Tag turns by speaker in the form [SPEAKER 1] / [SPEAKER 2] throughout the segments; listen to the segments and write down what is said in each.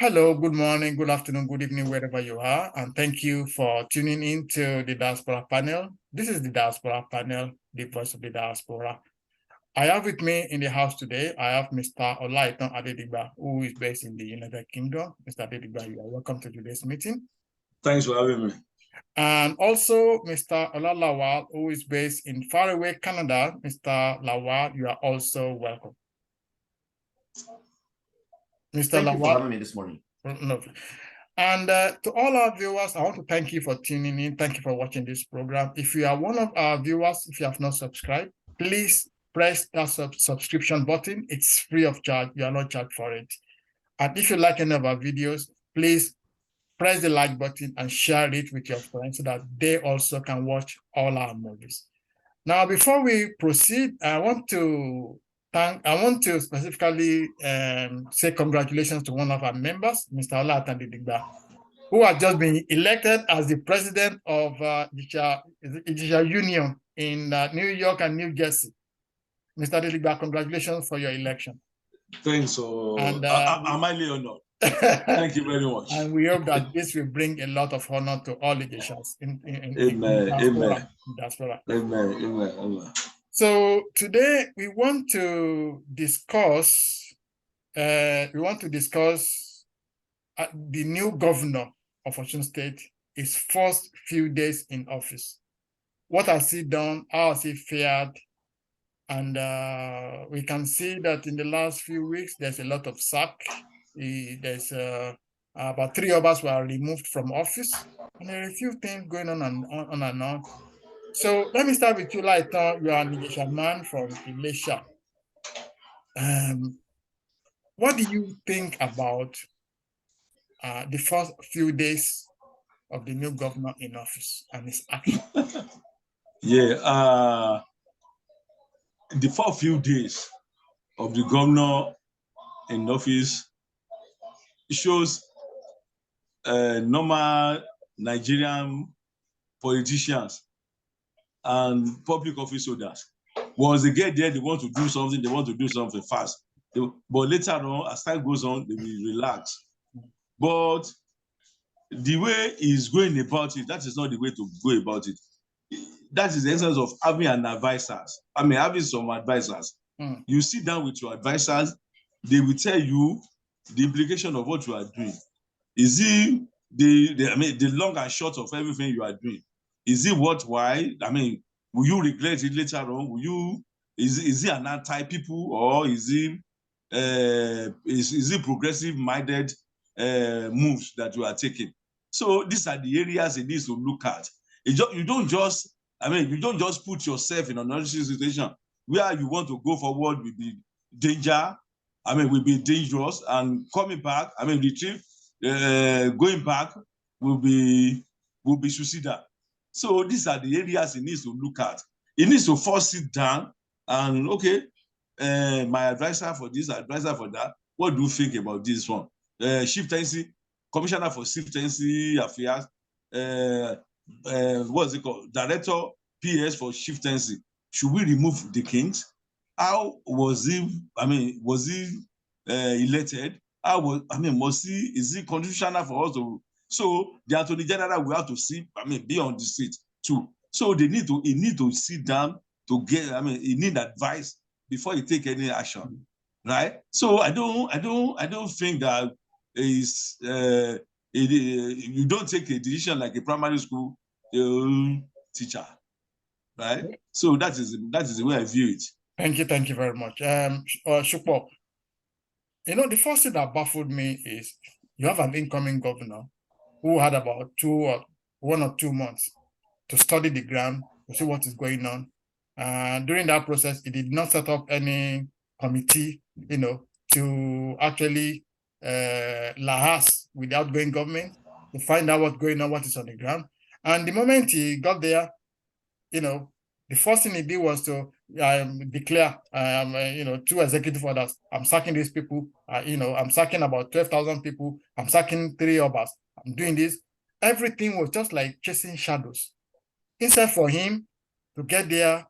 [SPEAKER 1] Hello, good morning, good afternoon, good evening, wherever you are, and thank you for tuning in to the Diaspora Panel. This is the Diaspora Panel, the voice of the diaspora. I have with me in the house today, I have Mr. Adeleke, who is based in the United Kingdom. Mr. Adeleke, you are welcome to today's meeting.
[SPEAKER 2] Thanks for having me.
[SPEAKER 1] And also Mr. Lawal, who is based in faraway Canada. Mr. Lawal, you are also welcome. Mr.
[SPEAKER 3] Thank
[SPEAKER 1] Lawal,
[SPEAKER 3] you for having me this morning.
[SPEAKER 1] No. And to all our viewers, I want to thank you for tuning in. Thank you for watching this program. If you are one of our viewers, if you have not subscribed, please press that subscription button. It's free of charge. You are not charged for it. And if you like any of our videos, please press the like button and share it with your friends so that they also can watch all our movies. Now, before we proceed, I want to specifically say congratulations to one of our members, Mr. Ola Adeleke, who has just been elected as the president of Ijisha Union in New York and New Jersey. Mr. Adeleke, congratulations for your election.
[SPEAKER 2] Thanks. I'm highly honored. Thank you very much.
[SPEAKER 1] And we hope that this will bring a lot of honor to all Ijishas in diaspora.
[SPEAKER 2] Amen.
[SPEAKER 1] So today we want to discuss the new governor of Osun State, his first few days in office. What has he done? How has he fared? And we can see that in the last few weeks, there's a lot of sack. There's about 3 of us were removed from office. And there are a few things going on and on. So let me start with you, Laitan. You are an Ijisha man from Ilesha. What do you think about the first few days of the new governor in office and his action?
[SPEAKER 2] The first few days of the governor in office shows normal Nigerian politicians and public office holders. Once they get there, they want to do something fast. But later on, as time goes on, they will relax. But the way he's going about it, that is not the way to go about it. That is the essence of having having some advisors. You sit down with your advisors, they will tell you the implication of what you are doing. Is it the long and short of everything you are doing? Is it worthwhile? Will you regret it later on? Is it an anti-people, or is it progressive-minded moves that you are taking? So these are the areas it needs to look at. You don't just put yourself in another situation where you want to go forward will be danger. Will be dangerous, and coming back, retrieve, going back will be suicidal. So these are the areas it needs to look at. It needs to first sit down and, okay, my advisor for this, advisor for that. What do you think about this one? Chieftaincy, Commissioner for Chieftaincy Affairs, what's it called? Director PS for Chieftaincy. Should we remove the kings? How was he? Was he elected? Is he constitutional for us to? So the Attorney General will have to see, be on the seat too. So he need to sit down to get, he need advice before he take any action, right? So I don't think that you don't take a decision like a primary school teacher, right? So that is the way I view it.
[SPEAKER 1] Thank you very much. Shukpo, the first thing that baffled me is you have an incoming governor who had about 1 or 2 months to study the ground, to see what is going on. During that process, he did not set up any committee, to actually liaise with the outgoing government to find out what's going on, what is on the ground. And the moment he got there, the first thing he did was to declare, 2 executive orders. I'm sacking these people. I'm sacking about 12,000 people. I'm sacking 3 of us. I'm doing this. Everything was just like chasing shadows. Instead for him to get there,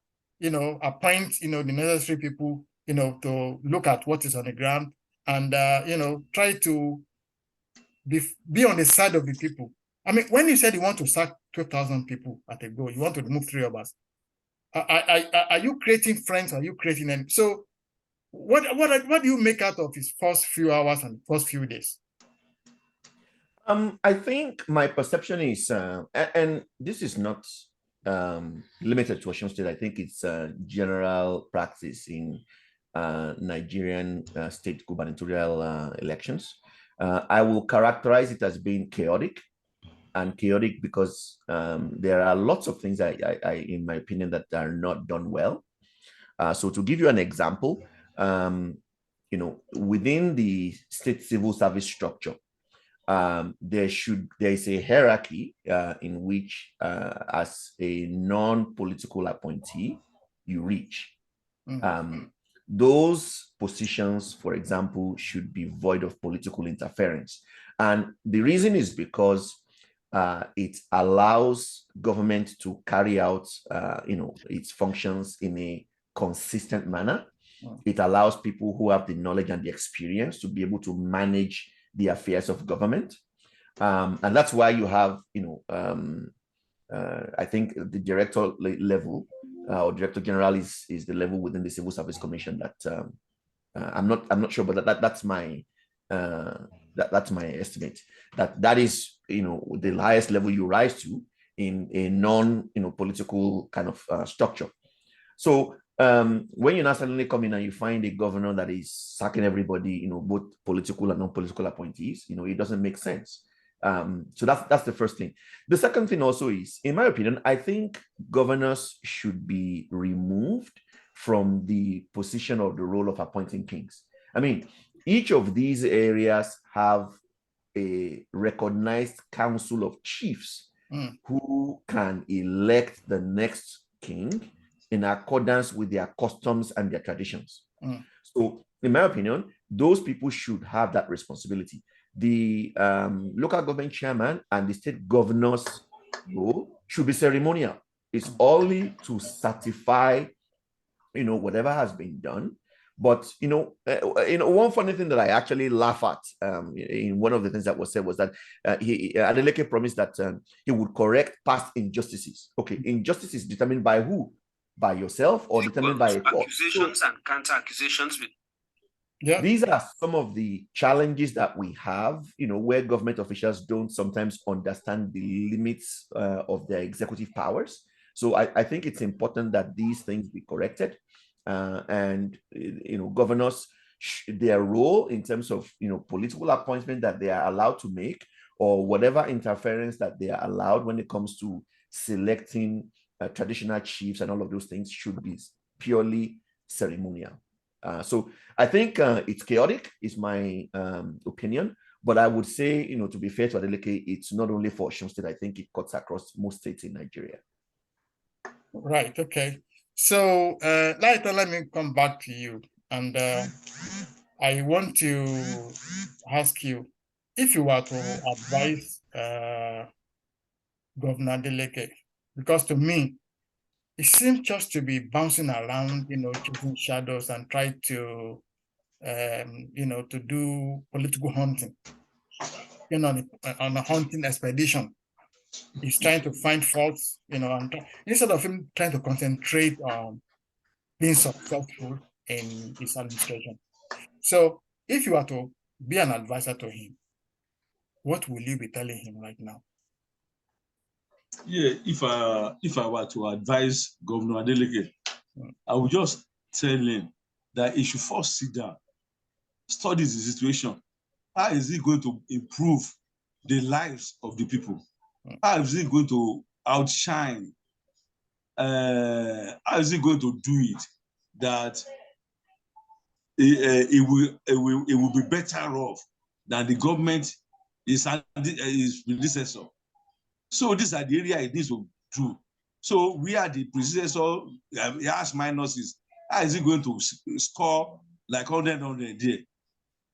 [SPEAKER 1] appoint, the necessary people, to look at what is on the ground and, try to be on the side of the people. I mean, when you said you want to sack 12,000 people at a go, you want to remove 3 of us. Are you creating friends? Are you creating any? So what do you make out of his first few hours and first few days?
[SPEAKER 3] I think my perception is, and this is not limited to Osun State. I think it's general practice in Nigerian state gubernatorial elections. I will characterize it as being chaotic, and chaotic because there are lots of things in my opinion, that are not done well. So to give you an example, within the state civil service structure, there is a hierarchy in which, as a non-political appointee, you reach. Those positions, for example, should be void of political interference. And the reason is because it allows government to carry out, its functions in a consistent manner. It allows people who have the knowledge and the experience to be able to manage the affairs of government. And that's why you have, I think the director level or director general is the level within the Civil Service Commission that I'm not sure, but that's my that's my estimate. That is, the highest level you rise to in a non-political kind of structure. So when you now suddenly come in and you find a governor that is sacking everybody, both political and non-political appointees, it doesn't make sense. So that's the first thing. The second thing also is, in my opinion, I think governors should be removed from the position or the role of appointing kings. I mean, each of these areas have a recognized council of chiefs who can elect the next king in accordance with their customs and their traditions. So, in my opinion, those people should have that responsibility. The local government chairman and the state governor's role should be ceremonial. It's only to certify, whatever has been done. But one funny thing that I actually laugh at in one of the things that was said was that Adeleke promised that he would correct past injustices. Okay, injustice is determined by who? By yourself or determined by a court?
[SPEAKER 4] Accusations and counter accusations.
[SPEAKER 3] Yeah. These are some of the challenges that we have, where government officials don't sometimes understand the limits of their executive powers. So I think it's important that these things be corrected. And governors, their role in terms of political appointment that they are allowed to make, or whatever interference that they are allowed when it comes to selecting traditional chiefs and all of those things, should be purely ceremonial. So I think it's chaotic, is my opinion. But I would say, to be fair to Adeleke, it's not only for Osun State. I think it cuts across most states in Nigeria.
[SPEAKER 1] Right. Okay. So later, let me come back to you, and I want to ask you, if you were to advise Governor Adeleke, because to me, it seems just to be bouncing around, chasing shadows and try to, to do political hunting, on a hunting expedition. He's trying to find faults, and instead of him trying to concentrate on being successful in his administration. So if you are to be an advisor to him, what will you be telling him right now?
[SPEAKER 2] Yeah, if I were to advise Governor Adeleke, I would just tell him that he should first sit down, study the situation. How is he going to improve the lives of the people? How is he going to outshine? How is he going to do it that it will be better off than the government is predecessor? So these are the area it needs to do. So we are the predecessor. He has minuses. How is he going to score like 100 there?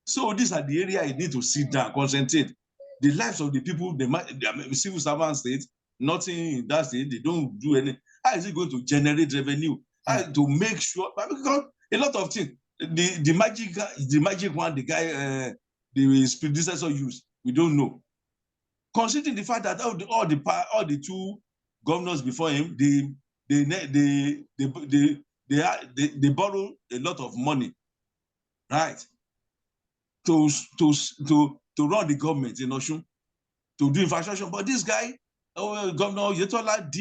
[SPEAKER 2] So these are the area it needs to sit down, concentrate. The lives of the people, the civil servant state, nothing in that state, they don't do anything. How is it going to generate revenue? How to make sure, because a lot of things, the magic one, the guy, the predecessor used, We don't know. Considering the fact that all the two governors before him, they borrow a lot of money, right, to run the government in Osun, to do infrastructure. But this guy, Governor Yetola,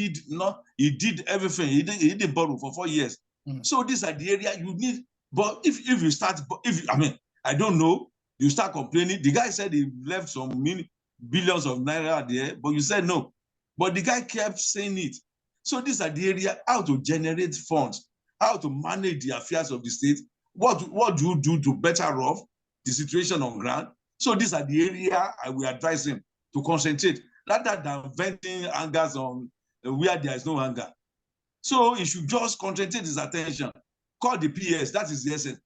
[SPEAKER 2] he did everything. He didn't borrow for 4 years. So these are the area you need. But if you start, I don't know, you start complaining. The guy said he left some billions of naira there, but you said no. But the guy kept saying it. So these are the area, how to generate funds, how to manage the affairs of the state. What do you do to better off the situation on ground? So these are the area I will advise him to concentrate, rather than venting angers on where there is no anger. So he should just concentrate his attention. Call the PS. That is the essence.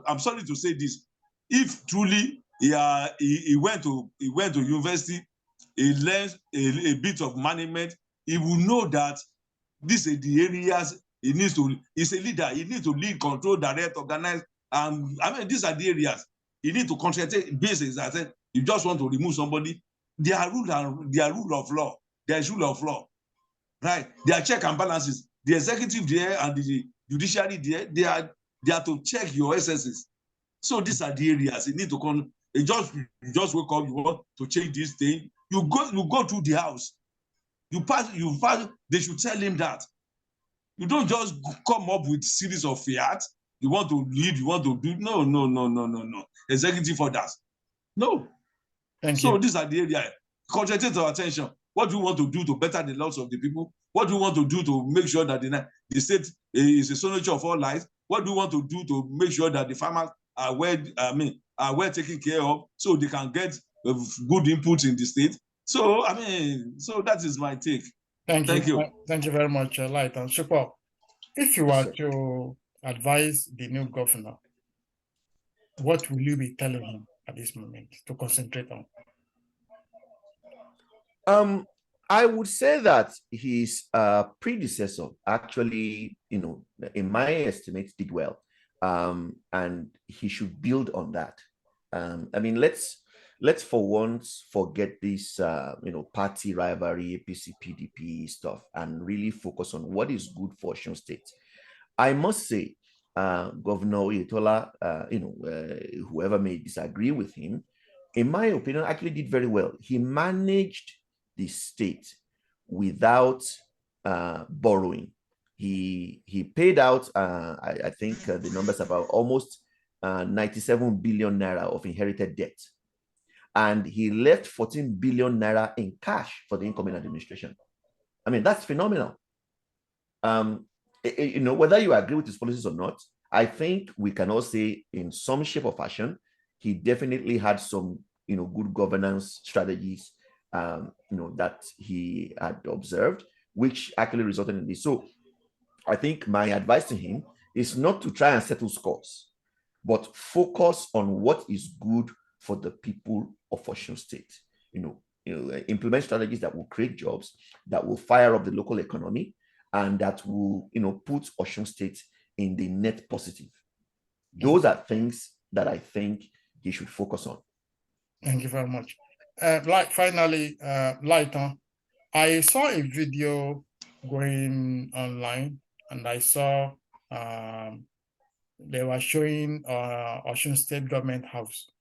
[SPEAKER 2] I'm sorry to say this. If truly he went to university, he learned a bit of management, he will know that these are the areas he needs to. He's a leader. He needs to lead, control, direct, organize. These are the areas he needs to concentrate. Basis. I said, you just want to remove somebody. There are rule of law. There is rule of law, right? There are check and balances. The executive there and the judiciary there, they are to check your excesses. So these are the areas you need to come. You just wake up, you want to change this thing. You go through the house. You pass. They should tell him that. You don't just come up with series of fiat. You want to lead, you want to do. No. Executive orders. No.
[SPEAKER 1] Thank you.
[SPEAKER 2] So these are the areas. Concentrate our attention. What do you want to do to better the lives of the people? What do you want to do to make sure that the state is a sonotry of all lives? What do you want to do to make sure that the farmers are well taken care of, so they can get good input in the state? So so that is my take.
[SPEAKER 1] Thank you. Thank you very much, Light and Super. If you were to advise the new governor, what will you be telling him at this moment to concentrate on?
[SPEAKER 3] I would say that his predecessor actually, in my estimate, did well, and he should build on that. Let's for once forget this, party rivalry, APC, PDP stuff, and really focus on what is good for Osun State. I must say, Governor Yetola, whoever may disagree with him, in my opinion, actually did very well. He managed the state without borrowing. He paid out, I think the numbers about almost 97 billion naira of inherited debt. And he left 14 billion naira in cash for the incoming administration. That's phenomenal. Whether you agree with his policies or not, I think we can all say in some shape or fashion, he definitely had some, good governance strategies, that he had observed, which actually resulted in this. So I think my advice to him is not to try and settle scores, but focus on what is good for the people of Osun State. Implement strategies that will create jobs, that will fire up the local economy, and that will, put Osun State in the net positive. Those are things that I think he should focus on.
[SPEAKER 1] Thank you very much. Finally, Lighton, I saw a video going online, and I saw they were showing Osun State Government House.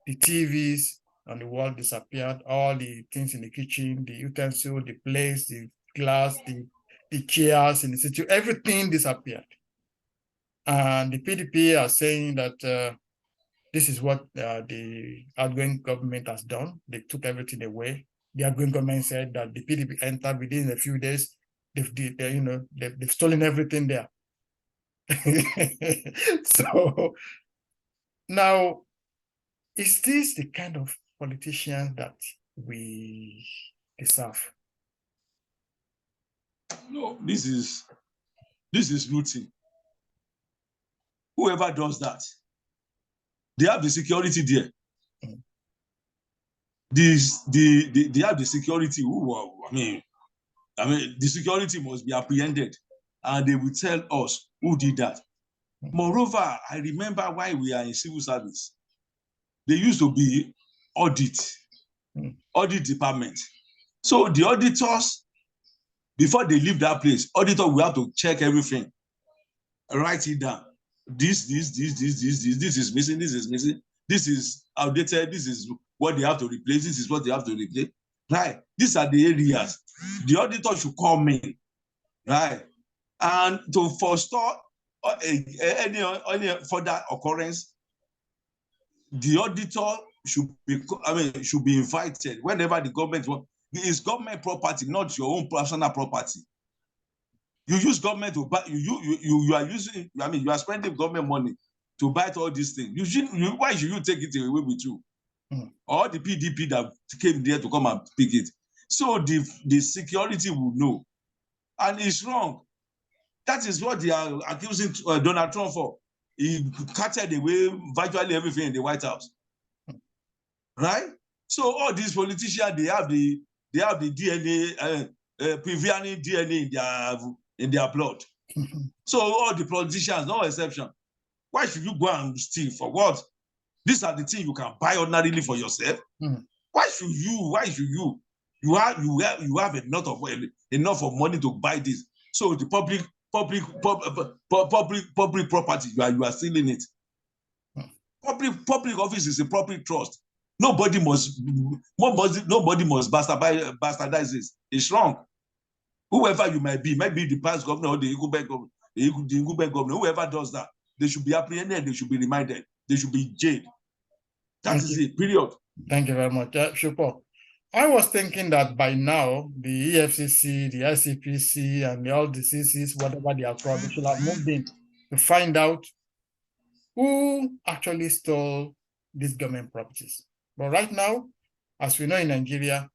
[SPEAKER 1] The TVs on the wall disappeared, all the things in the kitchen, the utensil, the plates, the glass, the chairs in the situ, everything disappeared. And the PDP are saying that this is what the outgoing government has done. They took everything away. The outgoing government said that the PDP entered within a few days. They've stolen everything there. So now, is this the kind of politician that we deserve?
[SPEAKER 2] No, this is routine. Whoever does that, they have the security there. They have the security. The security must be apprehended, and they will tell us who did that. Moreover, I remember why we are in civil service. they used to be audit department. So the auditors, before they leave that place, auditor will have to check everything, write it down. This is missing, this is missing, this is outdated, this is what they have to replace, this is what they have to replace. Right. These are the areas the auditor should come in, right? And to forestall any further occurrence, the auditor should be invited whenever the government wants. It is government property, not your own personal property. You use government to buy, you are using, you are spending government money to buy all these things. Why should you take it away with you? Or the PDP that came there to come and pick it. So the security will know. And it's wrong. That is what they are accusing Donald Trump for. He carted away virtually everything in the White House. Right? So all these politicians, they have the DNA, previous DNA in their blood. So all the politicians, no exception. Why should you go and steal? For what? These are the things you can buy ordinarily for yourself. Why should you? You have enough of money to buy this. So the public property, you are stealing it. Public office is a public trust. Nobody must bastardize this. It's wrong. Whoever you might be the past governor or the Igube governor, whoever does that, they should be apprehended, they should be reminded, they should be jailed. That is it, period.
[SPEAKER 1] Thank you very much. Shupo, I was thinking that by now, the EFCC, the ICPC, and all the CCs, whatever they are called, they should have moved in to find out who actually stole these government properties. But right now, as we know in Nigeria,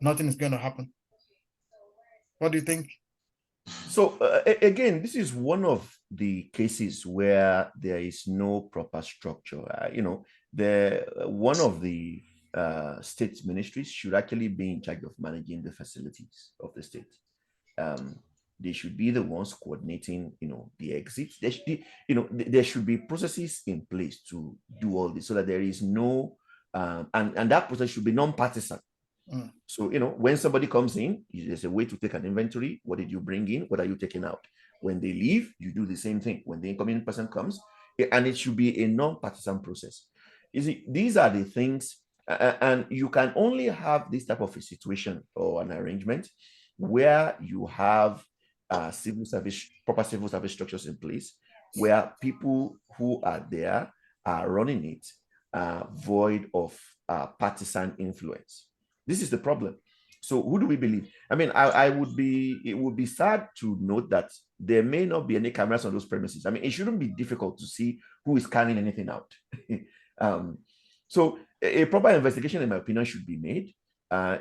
[SPEAKER 1] nothing is going to happen. What do you think?
[SPEAKER 3] So again, this is one of the cases where there is no proper structure. One of the state ministries should actually be in charge of managing the facilities of the state. They should be the ones coordinating, the exits. There should be processes in place to do all this so that there is no, and that process should be non-partisan. So, when somebody comes in, there's a way to take an inventory. What did you bring in? What are you taking out? When they leave, you do the same thing. When the incoming person comes, and it should be a non-partisan process. You see, these are the things, and you can only have this type of a situation or an arrangement where you have proper civil service structures in place, where people who are there are running it void of partisan influence. This is the problem. So who do we believe? It would be sad to note that there may not be any cameras on those premises. It shouldn't be difficult to see who is carrying anything out. So a proper investigation, in my opinion, should be made.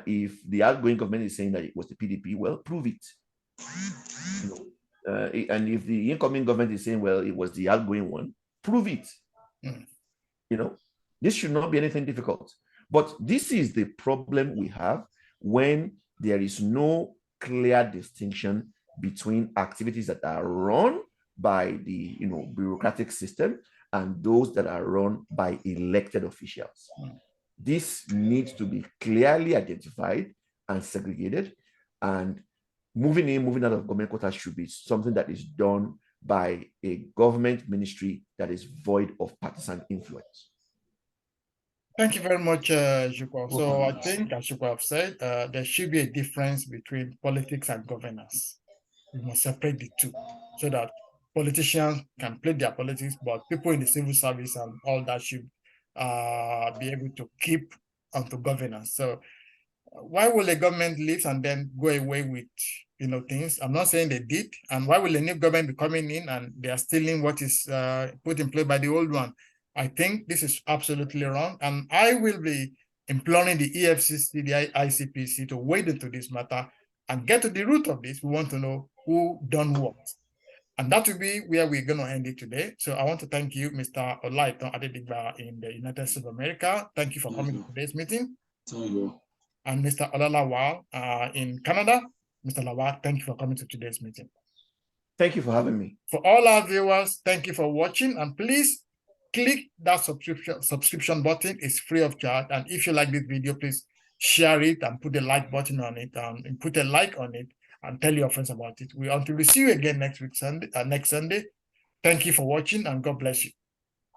[SPEAKER 3] If the outgoing government is saying that it was the PDP, well, prove it. And if the incoming government is saying, well, it was the outgoing one, prove it. This should not be anything difficult. But this is the problem we have when there is no clear distinction between activities that are run by the bureaucratic system and those that are run by elected officials. This needs to be clearly identified and segregated, and moving in, moving out of government quarters should be something that is done by a government ministry that is void of partisan influence.
[SPEAKER 1] Thank you very much, Shuko. So I think, as Shuko have said, there should be a difference between politics and governance. We must separate the two so that politicians can play their politics, but people in the civil service and all that should be able to keep onto governance. So why will the government leave and then go away with things? I'm not saying they did. And why will a new government be coming in and they are stealing what is put in place by the old one? I think this is absolutely wrong, and I will be imploring the EFCC, the ICPC to wade into this matter and get to the root of this. We want to know who done what. And that will be where we're going to end it today. So I want to thank you, Mr. Olaito Adeleke in the United States of America. Thank you for coming to today's meeting.
[SPEAKER 2] Thank you.
[SPEAKER 1] And Mr. Olalawa in Canada. Mr. Lawal, thank you for coming to today's meeting.
[SPEAKER 3] Thank you for having me.
[SPEAKER 1] For all our viewers, thank you for watching, and please click that subscription button. It's free of charge. And if you like this video, please share it and put the like button on it, and put a like on it and tell your friends about it. Until we see you again next Sunday. Thank you for watching, and God bless you.